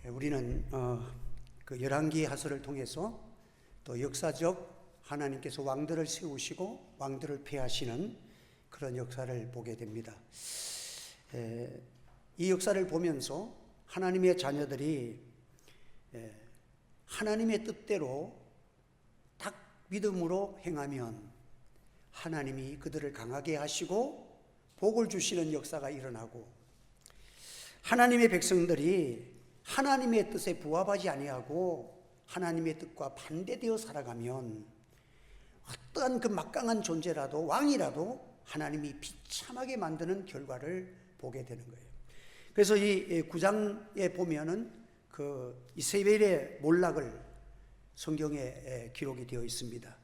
우리는 그 열왕기 하서를 통해서 또 역사적 하나님께서 왕들을 세우시고 왕들을 폐하시는 그런 역사를 보게 됩니다. 이 역사를 보면서 하나님의 자녀들이 하나님의 뜻대로 딱 믿음으로 행하면 하나님이 그들을 강하게 하시고 복을 주시는 역사가 일어나고, 하나님의 백성들이 하나님의 뜻에 부합하지 아니하고 하나님의 뜻과 반대되어 살아가면 어떠한 그 막강한 존재라도 왕이라도 하나님이 비참하게 만드는 결과를 보게 되는 거예요. 그래서 이 9장에 보면은 그 이세벨의 몰락을 성경에 기록이 되어 있습니다.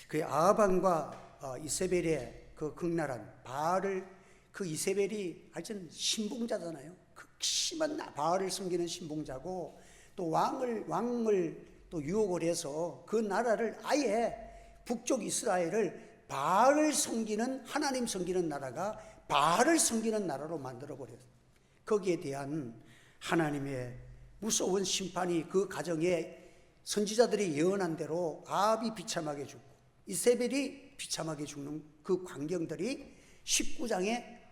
그 아하방과 이세벨의 그 극랄한 바알을, 그 이세벨이 하여튼 신봉자잖아요. 극심한 바알을 섬기는 신봉자고, 또 왕을 또 유혹을 해서 그 나라를 아예 북쪽 이스라엘을 바알을 섬기는, 하나님 섬기는 나라가 바알을 섬기는 나라로 만들어 버렸어요. 거기에 대한 하나님의 무서운 심판이 그 가정에 선지자들이 예언한 대로 아합이 비참하게 죽고 이세벨이 비참하게 죽는 그 광경들이 9장에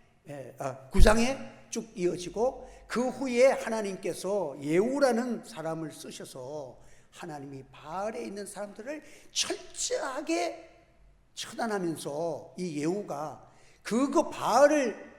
쭉 이어지고, 그 후에 하나님께서 예후라는 사람을 쓰셔서 하나님이 바알에 있는 사람들을 철저하게 처단하면서 이 예후가 그거 바알을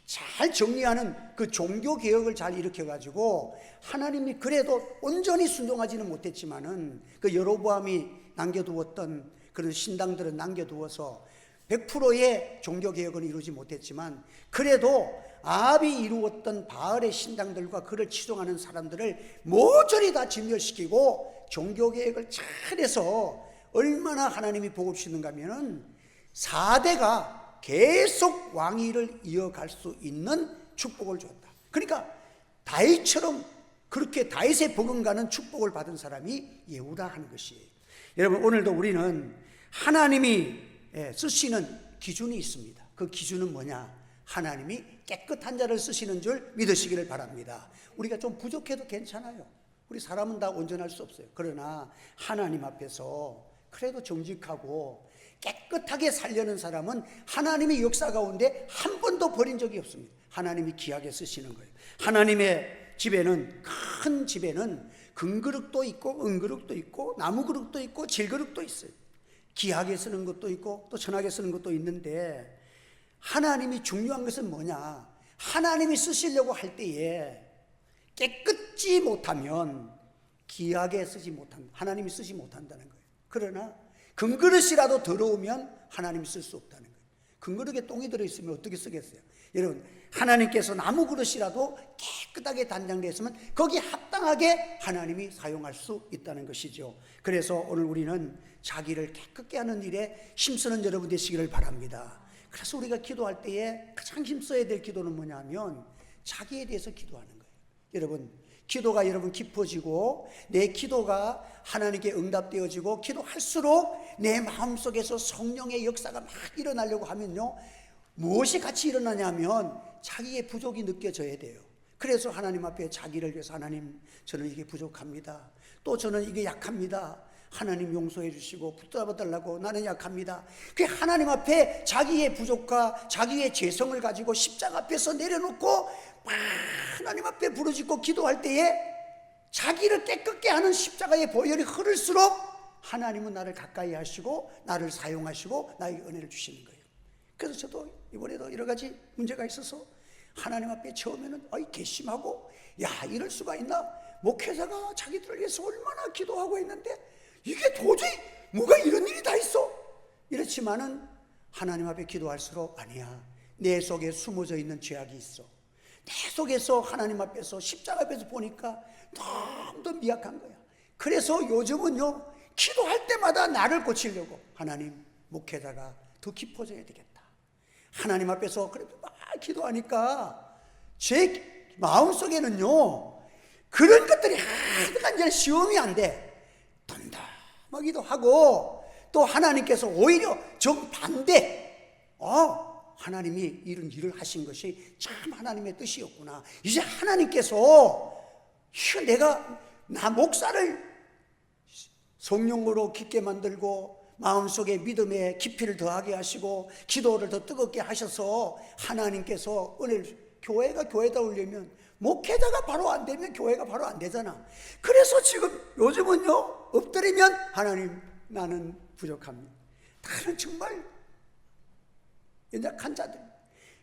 잘 정리하는 그 종교개혁을 잘 일으켜가지고, 하나님이 그래도 온전히 순종하지는 못했지만은 그 여로보암이 남겨두었던 그런 신당들은 남겨두어서 100%의 종교개혁은 이루지 못했지만, 그래도 아합이 이루었던 바알의 신당들과 그를 치동하는 사람들을 모조리 다 진멸시키고 종교개혁을 잘해서 얼마나 하나님이 복을 주시는가 하면은 4대가 계속 왕위를 이어갈 수 있는 축복을 줬다. 그러니까 다윗처럼 그렇게 다윗의 버금가는 축복을 받은 사람이 예후라 하는 것이에요. 여러분, 오늘도 우리는 하나님이 쓰시는 기준이 있습니다. 그 기준은 뭐냐? 하나님이 깨끗한 자를 쓰시는 줄 믿으시기를 바랍니다. 우리가 좀 부족해도 괜찮아요. 우리 사람은 다 온전할 수 없어요. 그러나 하나님 앞에서 그래도 정직하고 깨끗하게 살려는 사람은 하나님의 역사 가운데 한 번도 버린 적이 없습니다. 하나님이 귀하게 쓰시는 거예요. 하나님의 집에는, 큰 집에는 금그릇도 있고 은그릇도 있고 나무그릇도 있고 질그릇도 있어요. 귀하게 쓰는 것도 있고 또 천하게 쓰는 것도 있는데, 하나님이 중요한 것은 뭐냐? 하나님이 쓰시려고 할 때에 깨끗지 못하면 귀하게 쓰지 못한다. 하나님이 쓰지 못한다는 거예요. 그러나 금그릇이라도 더러우면 하나님이 쓸 수 없다는 거예요. 금그릇에 똥이 들어있으면 어떻게 쓰겠어요? 여러분, 하나님께서 나무 그릇이라도 깨끗하게 단장되어 있으면 거기에 합당하게 하나님이 사용할 수 있다는 것이죠. 그래서 오늘 우리는 자기를 깨끗게 하는 일에 힘쓰는 여러분 되시기를 바랍니다. 그래서 우리가 기도할 때에 가장 힘써야 될 기도는 뭐냐면 자기에 대해서 기도하는 거예요. 여러분, 기도가 여러분 깊어지고 내 기도가 하나님께 응답되어지고 기도할수록 내 마음속에서 성령의 역사가 막 일어나려고 하면요, 무엇이 같이 일어나냐면 자기의 부족이 느껴져야 돼요. 그래서 하나님 앞에 자기를 위해서, 하나님, 저는 이게 부족합니다. 또 저는 이게 약합니다. 하나님 용서해 주시고 붙잡아 달라고, 나는 약합니다. 그 하나님 앞에 자기의 부족과 자기의 죄성을 가지고 십자가 앞에서 내려놓고 하나님 앞에 부르짖고 기도할 때에 자기를 깨끗게 하는 십자가의 보혈이 흐를수록 하나님은 나를 가까이 하시고 나를 사용하시고 나에게 은혜를 주시는 거예요. 그래서 저도 이번에도 여러 가지 문제가 있어서 하나님 앞에 처음에는 괘씸하고, 야, 이럴 수가 있나? 목회자가 자기들을 위해서 얼마나 기도하고 있는데 이게 도저히 뭐가 이런 일이 다 있어? 이렇지만은 하나님 앞에 기도할수록 아니야, 내 속에 숨어져 있는 죄악이 있어. 내 속에서 하나님 앞에서 십자가 앞에서 보니까 너무 더 미약한 거야. 그래서 요즘은요, 기도할 때마다 나를 고치려고, 하나님, 목회자가 더 깊어져야 되겠다. 하나님 앞에서 그래도 막 기도하니까 제 마음속에는요, 그런 것들이 하나도 시험이 안 돼. 덤덤하기도 하고, 또 하나님께서 오히려 정반대, 하나님이 이런 일을 하신 것이 참 하나님의 뜻이었구나. 이제 하나님께서 내가 나 목사를 성령으로 깊게 만들고 마음속에 믿음의 깊이를 더하게 하시고 기도를 더 뜨겁게 하셔서 하나님께서 교회가 교회다우려면 목회자가 바로 안 되면 교회가 바로 안 되잖아. 그래서 지금 요즘은요, 엎드리면 하나님 나는 부족합니다. 나는 정말 연약한 자들.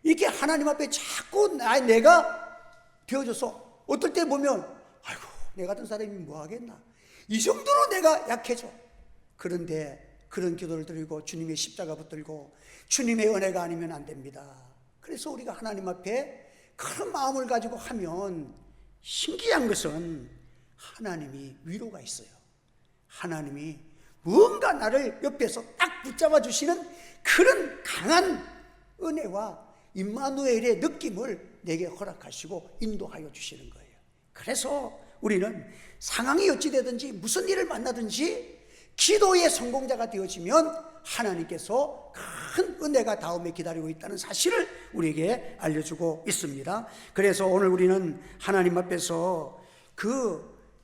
이게 하나님 앞에 자꾸 내가 되어져서 어떨 때 보면 아이고 내 같은 사람이 뭐 하겠나, 이 정도로 내가 약해져. 그런데 그런 기도를 드리고 주님의 십자가 붙들고 주님의 은혜가 아니면 안 됩니다. 그래서 우리가 하나님 앞에 그런 마음을 가지고 하면 신기한 것은 하나님이 위로가 있어요. 하나님이 뭔가 나를 옆에서 딱 붙잡아 주시는 그런 강한 은혜와 임마누엘의 느낌을 내게 허락하시고 인도하여 주시는 거예요. 그래서 우리는 상황이 어찌 되든지 무슨 일을 만나든지 기도의 성공자가 되어지면 하나님께서 큰 은혜가 다음에 기다리고 있다는 사실을 우리에게 알려주고 있습니다. 그래서 오늘 우리는 하나님 앞에서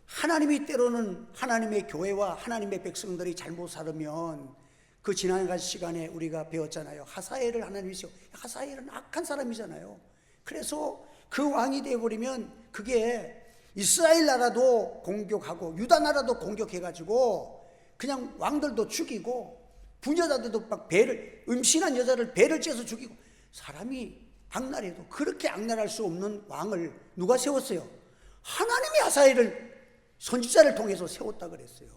하나님이 때로는 하나님의 교회와 하나님의 백성들이 잘못 살으면 그 지난 시간에 우리가 배웠잖아요. 하사엘을 하나님이 세워. 하사엘은 악한 사람이잖아요. 그래서 그 왕이 되어버리면 그게 이스라엘 나라도 공격하고 유다 나라도 공격해가지고 그냥 왕들도 죽이고 부녀자들도 막 음신한 여자를 배를 째서 죽이고, 사람이 악랄해도 그렇게 악랄할 수 없는 왕을 누가 세웠어요? 하나님이 하사엘을 선지자를 통해서 세웠다 그랬어요.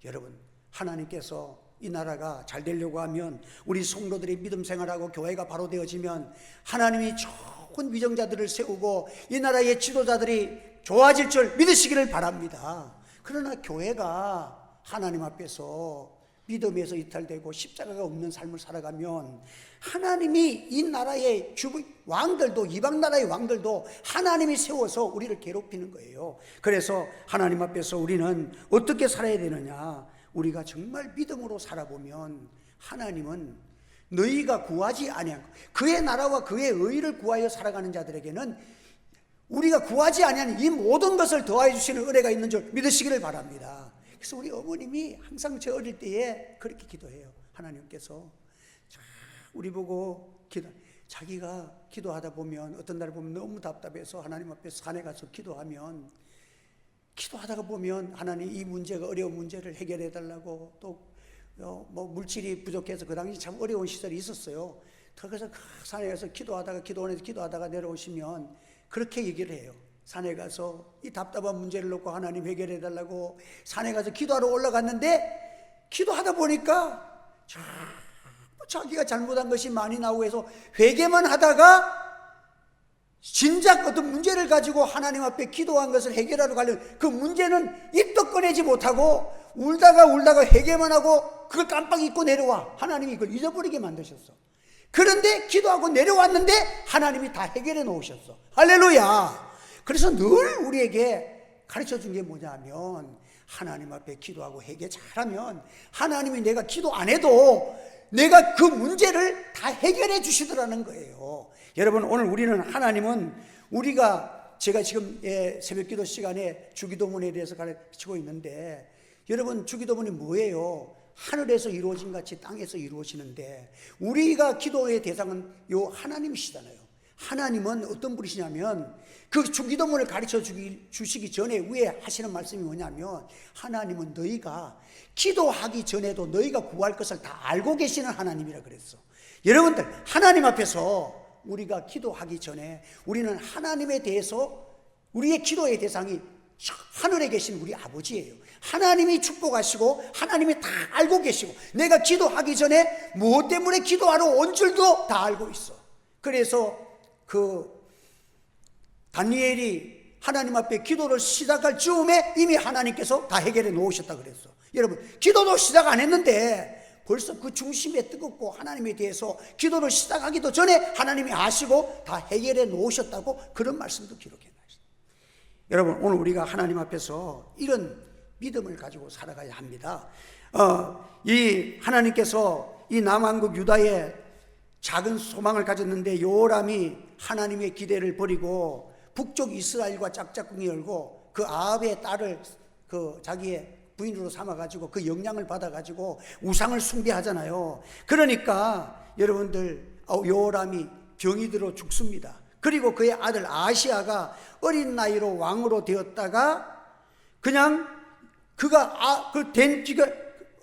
여러분, 하나님께서 이 나라가 잘 되려고 하면, 우리 성도들이 믿음 생활하고 교회가 바로 되어지면 하나님이 좋은 위정자들을 세우고 이 나라의 지도자들이 좋아질 줄 믿으시기를 바랍니다. 그러나 교회가 하나님 앞에서 믿음에서 이탈되고 십자가가 없는 삶을 살아가면 하나님이 이 나라의 왕들도, 이방 나라의 왕들도 하나님이 세워서 우리를 괴롭히는 거예요. 그래서 하나님 앞에서 우리는 어떻게 살아야 되느냐, 우리가 정말 믿음으로 살아보면 하나님은 너희가 구하지 아니한 그의 나라와 그의 의를 구하여 살아가는 자들에게는 우리가 구하지 아니한 이 모든 것을 더하여 주시는 은혜가 있는 줄 믿으시기를 바랍니다. 그래서 우리 어머님이 항상 저 어릴 때에 그렇게 기도해요. 하나님께서 우리 보고 자기가 기도하다 보면 어떤 날 보면 너무 답답해서 하나님 앞에 산에 가서 기도하다가 보면 하나님 이 문제가 어려운 문제를 해결해 달라고, 또 뭐 물질이 부족해서 그 당시 참 어려운 시절이 있었어요. 그래서 산에 가서 기도하다가 내려오시면 그렇게 얘기를 해요. 산에 가서 이 답답한 문제를 놓고 하나님 해결해 달라고 산에 가서 기도하러 올라갔는데 기도하다 보니까 자기가 잘못한 것이 많이 나오고 해서 회개만 하다가 진작 어떤 문제를 가지고 하나님 앞에 기도한 것을 해결하러 가려면 그 문제는 입도 꺼내지 못하고 울다가 회개만 하고 그걸 깜빡 잊고 내려와. 하나님이 그걸 잊어버리게 만드셨어. 그런데 기도하고 내려왔는데 하나님이 다 해결해 놓으셨어. 할렐루야. 그래서 늘 우리에게 가르쳐 준 게 뭐냐면, 하나님 앞에 기도하고 회개 잘하면 하나님이 내가 기도 안 해도 내가 그 문제를 다 해결해 주시더라는 거예요. 여러분, 오늘 우리는 하나님은 제가 지금 새벽 기도 시간에 주기도문에 대해서 가르치고 있는데, 여러분, 주기도문이 뭐예요? 하늘에서 이루어진 같이 땅에서 이루어지는데, 우리가 기도의 대상은 요 하나님이시잖아요. 하나님은 어떤 분이시냐면, 그 주기도문을 가르쳐 주시기 전에 위에 하시는 말씀이 뭐냐면, 하나님은 너희가 기도하기 전에도 너희가 구할 것을 다 알고 계시는 하나님이라 그랬어. 여러분들, 하나님 앞에서 우리가 기도하기 전에 우리는 하나님에 대해서, 우리의 기도의 대상이 하늘에 계신 우리 아버지예요. 하나님이 축복하시고 하나님이 다 알고 계시고, 내가 기도하기 전에 무엇 때문에 기도하러 온 줄도 다 알고 있어. 그래서 다니엘이 하나님 앞에 기도를 시작할 즈음에 이미 하나님께서 다 해결해 놓으셨다 그랬어. 여러분, 기도도 시작 안 했는데 벌써 그 중심에 뜨겁고 하나님에 대해서 기도를 시작하기도 전에 하나님이 아시고 다 해결해 놓으셨다고 그런 말씀도 기록해 놨어요. 여러분, 오늘 우리가 하나님 앞에서 이런 믿음을 가지고 살아가야 합니다. 이 하나님께서 이 남한국 유다에 작은 소망을 가졌는데, 요람이 하나님의 기대를 버리고 북쪽 이스라엘과 짝짝꿍이 열고 그 아합의 딸을 그 자기의 부인으로 삼아가지고 그 영향을 받아가지고 우상을 숭배하잖아요. 그러니까 여러분들 여호람이 병이 들어 죽습니다. 그리고 그의 아들 아시아가 어린 나이로 왕으로 되었다가 그냥 그가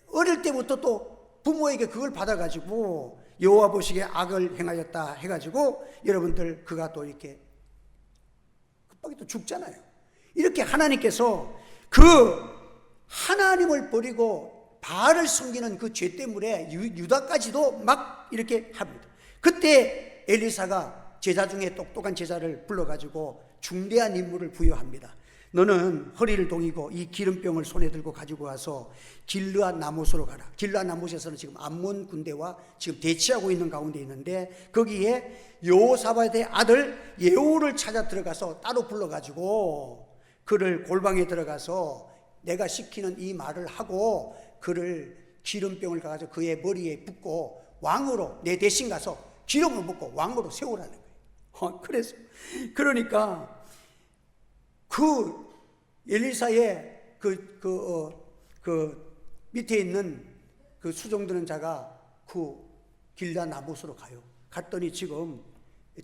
어릴 때부터 또 부모에게 그걸 받아가지고 여호와 보시기에 악을 행하였다 해가지고 여러분들 그가 또 이렇게 급하게 또 죽잖아요. 이렇게 하나님께서 그 하나님을 버리고 바알을 섬기는 그 죄 때문에 유다까지도 막 이렇게 합니다. 그때 엘리사가 제자 중에 똑똑한 제자를 불러가지고 중대한 임무를 부여합니다. 너는 허리를 동이고 이 기름병을 손에 들고 가지고 와서 길르앗 나못으로 가라. 길르앗 나못에서는 지금 암몬 군대와 지금 대치하고 있는 가운데 있는데 거기에 여호사밧의 아들 예후를 찾아 들어가서 따로 불러가지고 그를 골방에 들어가서 내가 시키는 이 말을 하고 그를 기름병을 가지고 그의 머리에 붓고 왕으로 내 대신 가서 기름을 붓고 왕으로 세우라는 거예요. 그래서 그러니까 그 엘리사의 그 밑에 있는 그 수종드는 자가 그 길르앗 나못으로 가요. 갔더니 지금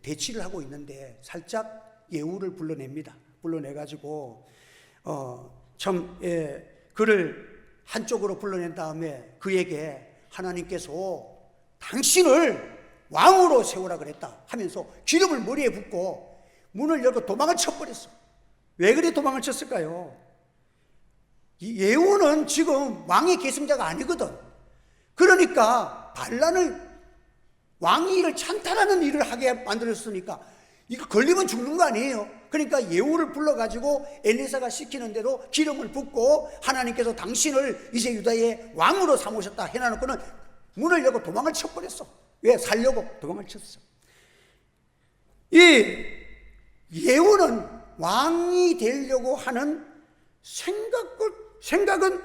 대치를 하고 있는데 살짝 예후를 불러냅니다. 불러내가지고 그를 한쪽으로 불러낸 다음에 그에게 하나님께서 당신을 왕으로 세우라 그랬다 하면서 기름을 머리에 붓고 문을 열고 도망을 쳐버렸어. 왜 그래 도망을 쳤을까요? 이 예후는 지금 왕의 계승자가 아니거든. 그러니까 반란을 왕의 일을 찬탈하는 일을 하게 만들었으니까 이거 걸리면 죽는 거 아니에요. 그러니까 예후를 불러가지고 엘리사가 시키는 대로 기름을 붓고 하나님께서 당신을 이제 유다의 왕으로 삼으셨다 해놔놓고는 문을 열고 도망을 쳐버렸어. 왜? 살려고 도망을 쳤어. 이 예후는 왕이 되려고 하는 생각도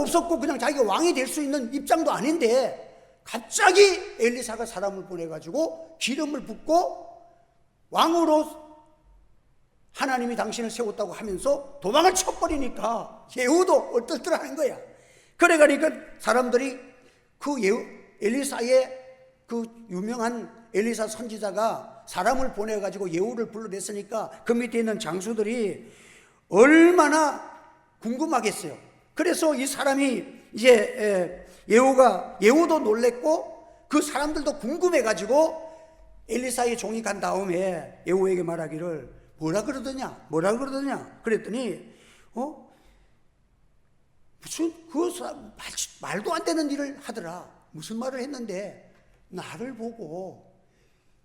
없었고 그냥 자기가 왕이 될 수 있는 입장도 아닌데 갑자기 엘리사가 사람을 보내가지고 기름을 붓고 왕으로 하나님이 당신을 세웠다고 하면서 도망을 쳐버리니까 예후도 얼떨떨하는 거야. 그러니까 사람들이 그 엘리사의 그 유명한 엘리사 선지자가 사람을 보내가지고 예후를 불러냈으니까 그 밑에 있는 장수들이 얼마나 궁금하겠어요. 그래서 이 사람이 이제 예후도 놀랬고 그 사람들도 궁금해가지고 엘리사의 종이 간 다음에 예후에게 말하기를 뭐라 그러더냐 그랬더니 무슨 말도 안 되는 일을 하더라. 무슨 말을 했는데 나를 보고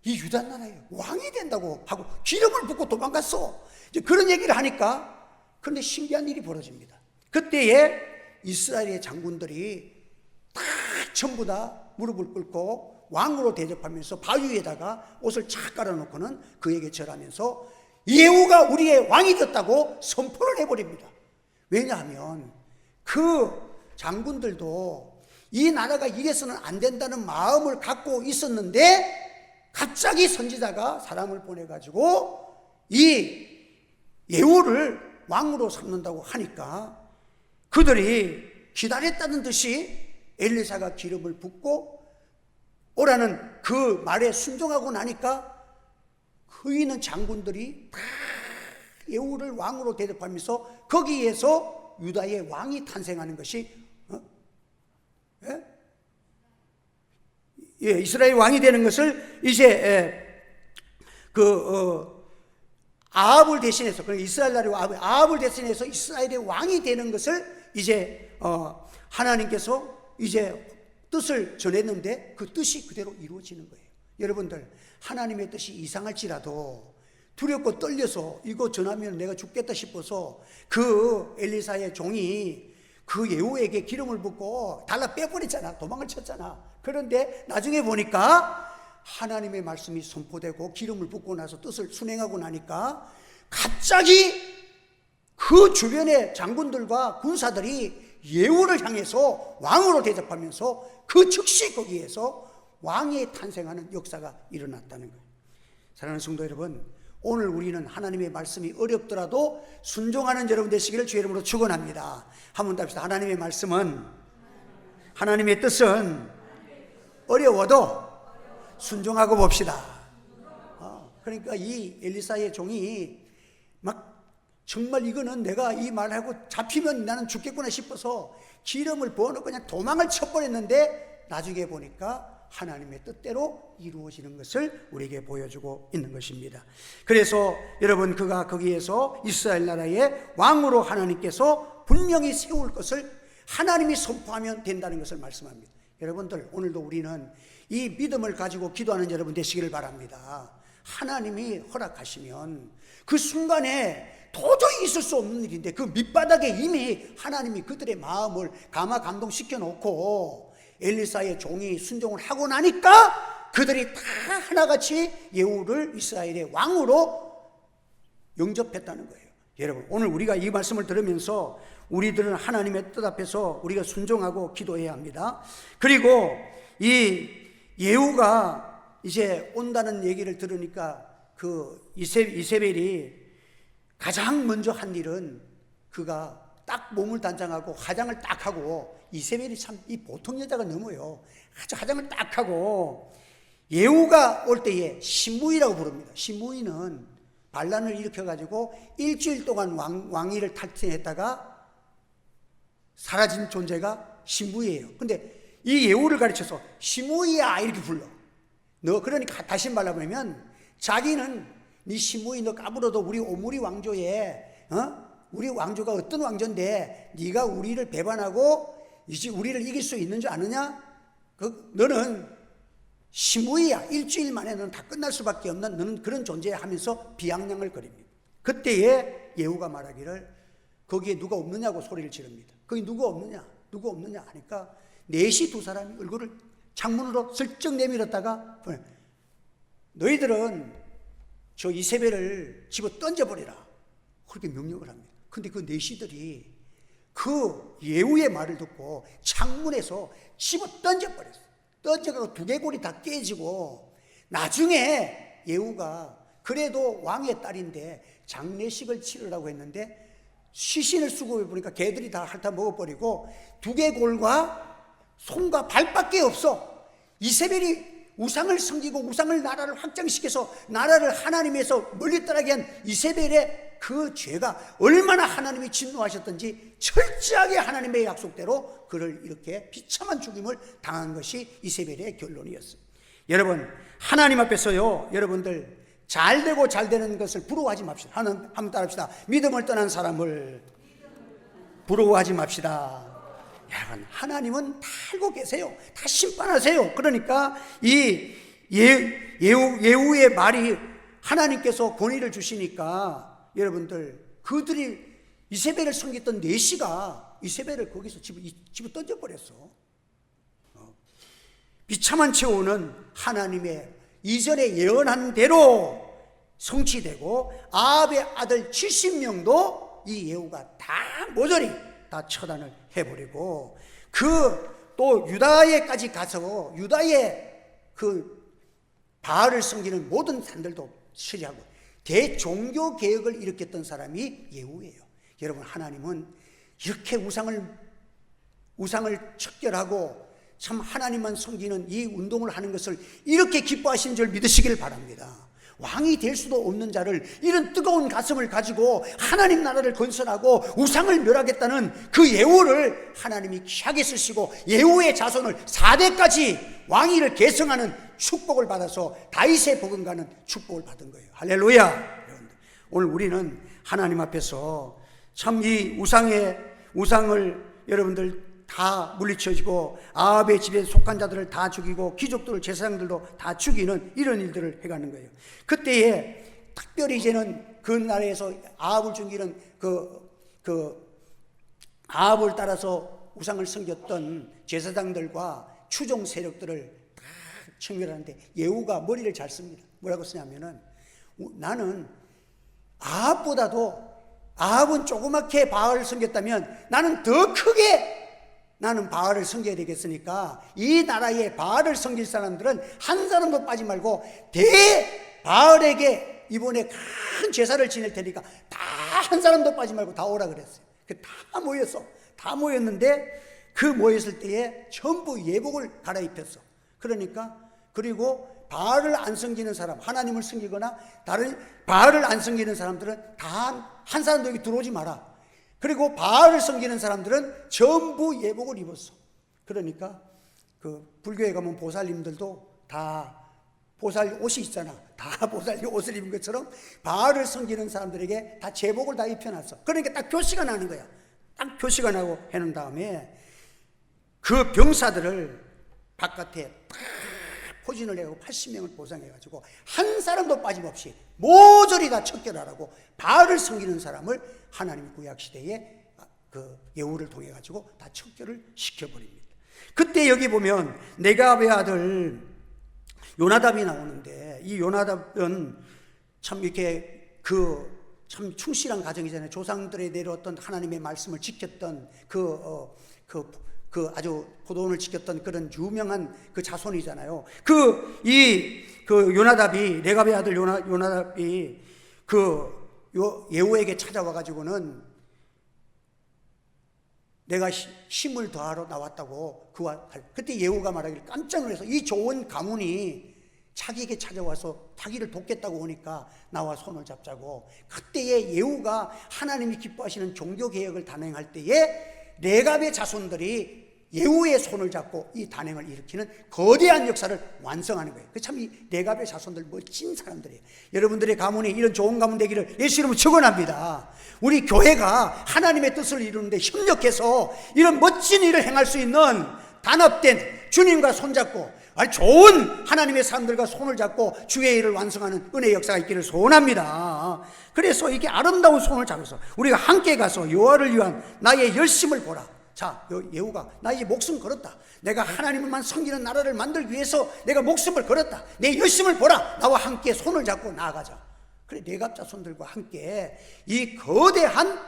이 유다 나라에 왕이 된다고 하고 기름을 붓고 도망갔어. 이제 그런 얘기를 하니까 그런데 신기한 일이 벌어집니다. 그때에 이스라엘의 장군들이 다 전부 다 무릎을 꿇고 왕으로 대접하면서 바위 위에다가 옷을 착 깔아놓고는 그에게 절하면서 예후가 우리의 왕이 됐다고 선포를 해버립니다. 왜냐하면 그 장군들도 이 나라가 이래서는 안 된다는 마음을 갖고 있었는데 갑자기 선지자가 사람을 보내가지고 이 예후를 왕으로 삼는다고 하니까 그들이 기다렸다는 듯이 엘리사가 기름을 붓고 오라는 그 말에 순종하고 나니까 그 있는 장군들이 다 예후를 왕으로 대접하면서 거기에서 유다의 왕이 탄생하는 것이 이스라엘 왕이 되는 것을 이제 아합을 대신해서 이스라엘 나라의 아합을 대신해서 이스라엘의 왕이 되는 것을 이제 하나님께서 이제 뜻을 전했는데 그 뜻이 그대로 이루어지는 거예요. 여러분들 하나님의 뜻이 이상할지라도 두렵고 떨려서 이거 전하면 내가 죽겠다 싶어서 그 엘리사의 종이 그 예후에게 기름을 붓고 달라 빼버렸잖아. 도망을 쳤잖아. 그런데 나중에 보니까 하나님의 말씀이 선포되고 기름을 붓고 나서 뜻을 순행하고 나니까 갑자기 그 주변의 장군들과 군사들이 예후를 향해서 왕으로 대접하면서 그 즉시 거기에서 왕이 탄생하는 역사가 일어났다는 거예요. 사랑하는 성도 여러분, 오늘 우리는 하나님의 말씀이 어렵더라도 순종하는 여러분 되시기를 주의 이름으로 축원합니다. 한번 더 합시다. 하나님의 말씀은, 하나님의 뜻은 어려워도 순종하고 봅시다. 그러니까 이 엘리사의 종이 막 정말 이거는 내가 이 말하고 잡히면 나는 죽겠구나 싶어서 기름을 부어놓고 그냥 도망을 쳐버렸는데 나중에 보니까 하나님의 뜻대로 이루어지는 것을 우리에게 보여주고 있는 것입니다. 그래서 여러분, 그가 거기에서 이스라엘 나라의 왕으로 하나님께서 분명히 세울 것을 하나님이 선포하면 된다는 것을 말씀합니다. 여러분들, 오늘도 우리는 이 믿음을 가지고 기도하는 여러분 되시기를 바랍니다. 하나님이 허락하시면 그 순간에 도저히 있을 수 없는 일인데 그 밑바닥에 이미 하나님이 그들의 마음을 감동시켜 놓고 엘리사의 종이 순종을 하고 나니까 그들이 다 하나같이 예후를 이스라엘의 왕으로 영접했다는 거예요. 여러분, 오늘 우리가 이 말씀을 들으면서 우리들은 하나님의 뜻 앞에서 우리가 순종하고 기도해야 합니다. 그리고 이 예후가 이제 온다는 얘기를 들으니까 그 이세벨이 가장 먼저 한 일은 그가 딱 몸을 단장하고 화장을 딱 하고, 이세벨이 참 이 보통 여자가 넘어요. 화장을 딱 하고 예후가 올 때에 시므이라고 부릅니다. 시므이는 반란을 일으켜가지고 일주일 동안 왕위를 탈퇴했다가 사라진 존재가 시므이예요. 근데 이 예후를 가르쳐서 시므이야 이렇게 불러. 너 그러니까 다시 말하면 자기는 네 시므이 너 까불어도 우리 오므리 왕조에 우리 왕조가 어떤 왕조인데 네가 우리를 배반하고 이제 우리를 이길 수 있는 줄 아느냐? 너는 시므이야. 일주일 만에 너는 다 끝날 수밖에 없는 너는 그런 존재야 하면서 비아냥을 거립니다. 그때에 예후가 말하기를 거기에 누가 없느냐고 소리를 지릅니다. 거기 누가 없느냐 하니까 넷이 두 사람이 얼굴을 창문으로 슬쩍 내밀었다가 너희들은 저 이세벨을 집어 던져버리라 그렇게 명령을 합니다. 근데 그 넷이들이 그 예후의 말을 듣고 창문에서 집어 던져버렸어요. 던져가고 두개골이 다 깨지고, 나중에 예후가 그래도 왕의 딸인데 장례식을 치르라고 했는데 시신을 수고해 보니까 개들이 다 핥아 먹어버리고 두개골과 손과 발밖에 없어. 이세벨이 우상을 섬기고 우상을 나라를 확장시켜서 나라를 하나님에서 멀리 떠나게 한 이세벨의 그 죄가 얼마나 하나님이 진노하셨던지 철저하게 하나님의 약속대로 그를 이렇게 비참한 죽임을 당한 것이 이세벨의 결론이었어요. 여러분, 하나님 앞에서요, 여러분들 잘 되고 잘 되는 것을 부러워하지 맙시다. 한번 따라합시다. 믿음을 떠난 사람을 부러워하지 맙시다. 여러분, 하나님은 다 알고 계세요. 다 심판하세요. 그러니까 이 예후의 말이 하나님께서 권위를 주시니까 여러분들, 그들이 이세벨을 섬겼던 넷이가 이세벨을 거기서 집어 던져버렸어. 비참한 최후는 하나님의 이전에 예언한 대로 성취되고 아합의 아들 70명도 이 예후가 다 모조리 다 처단을 해버리고, 그 또 유다에까지 가서 유다의 그 바알을 섬기는 모든 산들도 처리하고 대종교 개혁을 일으켰던 사람이 예후예요. 여러분, 하나님은 이렇게 우상을 척결하고 참 하나님만 섬기는 이 운동을 하는 것을 이렇게 기뻐하시는 줄 믿으시길 바랍니다. 왕이 될 수도 없는 자를 이런 뜨거운 가슴을 가지고 하나님 나라를 건설하고 우상을 멸하겠다는 그 예후를 하나님이 귀하게 쓰시고 예후의 자손을 4대까지 왕위를 계승하는 축복을 받아서 다윗의 버금가는 축복을 받은 거예요. 할렐루야. 오늘 우리는 하나님 앞에서 참 이 우상을 여러분들 다 물리쳐지고 아합의 집에 속한 자들을 다 죽이고 귀족들을 제사장들도 다 죽이는 이런 일들을 해가는 거예요. 그때에 특별히 이제는 그 나라에서 아합을 죽이는 그 아합을 따라서 우상을 섬겼던 제사장들과 추종 세력들을 다 청멸하는데 예후가 머리를 잘 씁니다. 뭐라고 쓰냐면은, 나는 아합은 조그맣게 바알을 섬겼다면 나는 더 크게 나는 바알을 섬겨야 되겠으니까 이 나라에 바알을 섬길 사람들은 한 사람도 빠지 말고 바알에게 이번에 큰 제사를 지낼 테니까 다 한 사람도 빠지 말고 다 오라 그랬어요. 다 모였어. 다 모였는데 그 모였을 때에 전부 예복을 갈아입혔어. 그러니까 그리고 바알을 안 섬기는 사람, 하나님을 섬기거나 다른 바알을 안 섬기는 사람들은 다 한 사람도 여기 들어오지 마라. 그리고 바알을 섬기는 사람들은 전부 예복을 입었어. 그러니까 그 불교에 가면 보살님들도 다 보살 옷이 있잖아. 다 보살 옷을 입은 것처럼 바알을 섬기는 사람들에게 다 제복을 다 입혀놨어. 그러니까 딱 교시가 나는 거야. 딱 교시가 나고 해놓은 다음에 그 병사들을 바깥에 딱 포진을 해고 80명을 보상해가지고 한 사람도 빠짐없이 모조리 다 척결하라고 바알을 섬기는 사람을 하나님 구약시대에 그 예후를 통해 가지고 다 척결을 시켜버립니다. 그때 여기 보면 네갑의 아들 요나답이 나오는데, 이 요나답은 참 이렇게 참 충실한 가정이잖아요. 조상들에 내려왔던 하나님의 말씀을 지켰던 아주 포도원을 지켰던 그런 유명한 그 자손이잖아요. 요나답이, 네갑의 아들 요나답이 예후에게 찾아와 가지고는 내가 힘을 더하러 나왔다고 그때 예후가 말하기를 깜짝 놀라서 이 좋은 가문이 자기에게 찾아와서 자기를 돕겠다고 오니까 나와 손을 잡자고. 그때에 예후가 하나님이 기뻐하시는 종교개혁을 단행할 때에 네갑의 자손들이 예후의 손을 잡고 이 단행을 일으키는 거대한 역사를 완성하는 거예요. 참 이 네갑의 자손들 멋진 사람들이에요. 여러분들의 가문이 이런 좋은 가문 되기를 예수 이름으로 축원합니다. 우리 교회가 하나님의 뜻을 이루는데 협력해서 이런 멋진 일을 행할 수 있는 단합된 주님과 손잡고 좋은 하나님의 사람들과 손을 잡고 주의 일을 완성하는 은혜의 역사가 있기를 소원합니다. 그래서 이렇게 아름다운 손을 잡아서 우리가 함께 가서 여호와를 위한 나의 열심을 보라. 자, 예후가 나 이제 목숨 걸었다. 내가 하나님만 섬기는 나라를 만들기 위해서 내가 목숨을 걸었다. 내 열심을 보라. 나와 함께 손을 잡고 나아가자. 그래, 네갑 자손들과 함께 이 거대한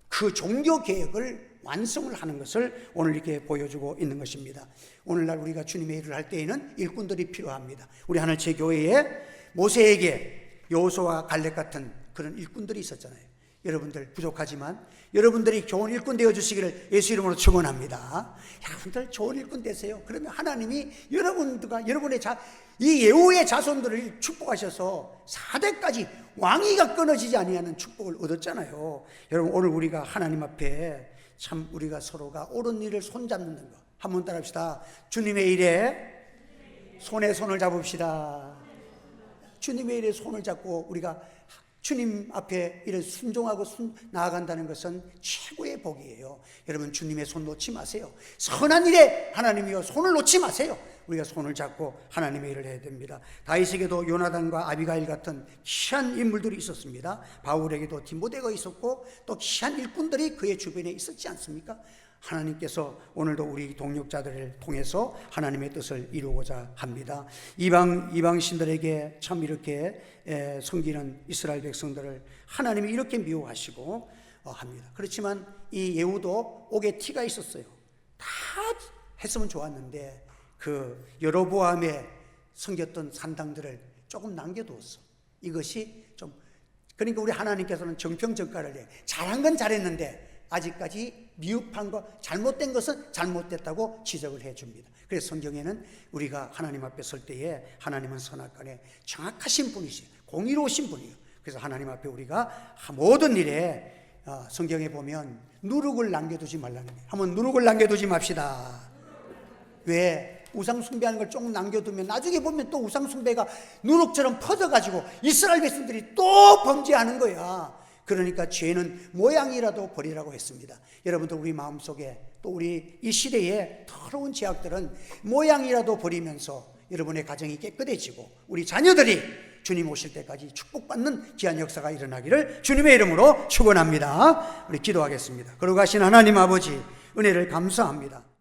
그 종교 개혁을 완성을 하는 것을 오늘 이렇게 보여주고 있는 것입니다. 오늘날 우리가 주님의 일을 할 때에는 일꾼들이 필요합니다. 우리 하늘체 교회에 모세에게 여호수아와 갈렙 같은 그런 일꾼들이 있었잖아요. 여러분들 부족하지만 여러분들이 좋은 일꾼 되어 주시기를 예수 이름으로 축원합니다. 여러분들 좋은 일꾼 되세요. 그러면 하나님이 여러분들과 여러분의 이 예후의 자손들을 축복하셔서 4대까지 왕위가 끊어지지 아니하는 축복을 얻었잖아요. 여러분, 오늘 우리가 하나님 앞에 참 우리가 서로가 옳은 일을 손잡는 거 한번 따라합시다. 주님의 일에 손에 손을 잡읍시다. 주님의 일에 손을 잡고 우리가 주님 앞에 이렇게 순종하고 나아간다는 것은 최고의 복이에요. 여러분, 주님의 손 놓지 마세요. 선한 일에 하나님이여 손을 놓지 마세요. 우리가 손을 잡고 하나님의 일을 해야 됩니다. 다윗에게도 요나단과 아비가일 같은 귀한 인물들이 있었습니다. 바울에게도 디모데가 있었고 또 귀한 일꾼들이 그의 주변에 있었지 않습니까? 하나님께서 오늘도 우리 동역자들을 통해서 하나님의 뜻을 이루고자 합니다. 이방신들에게 참 이렇게 섬기는 이스라엘 백성들을 하나님이 이렇게 미워하시고 합니다. 그렇지만 이 예후도 옥에 티가 있었어요. 다 했으면 좋았는데 그 여로보암에 섬겼던 산당들을 조금 남겨두었어. 이것이 좀, 그러니까 우리 하나님께서는 정평정가를 해. 잘한 건 잘했는데 아직까지 미흡한 거, 잘못된 것은 잘못됐다고 지적을 해줍니다. 그래서 성경에는 우리가 하나님 앞에 설 때에 하나님은 선악간에 정확하신 분이시요 공의로우신 분이에요. 그래서 하나님 앞에 우리가 모든 일에 성경에 보면 누룩을 남겨두지 말라는 거예요. 한번 누룩을 남겨두지 맙시다. 왜? 우상 숭배하는 걸 조금 남겨두면 나중에 보면 또 우상 숭배가 누룩처럼 퍼져가지고 이스라엘 백성들이 또 범죄하는 거야. 그러니까 죄는 모양이라도 버리라고 했습니다. 여러분들, 우리 마음속에 또 우리 이 시대의 더러운 죄악들은 모양이라도 버리면서 여러분의 가정이 깨끗해지고 우리 자녀들이 주님 오실 때까지 축복받는 귀한 역사가 일어나기를 주님의 이름으로 축원합니다. 우리 기도하겠습니다. 거룩하신 하나님 아버지, 은혜를 감사합니다.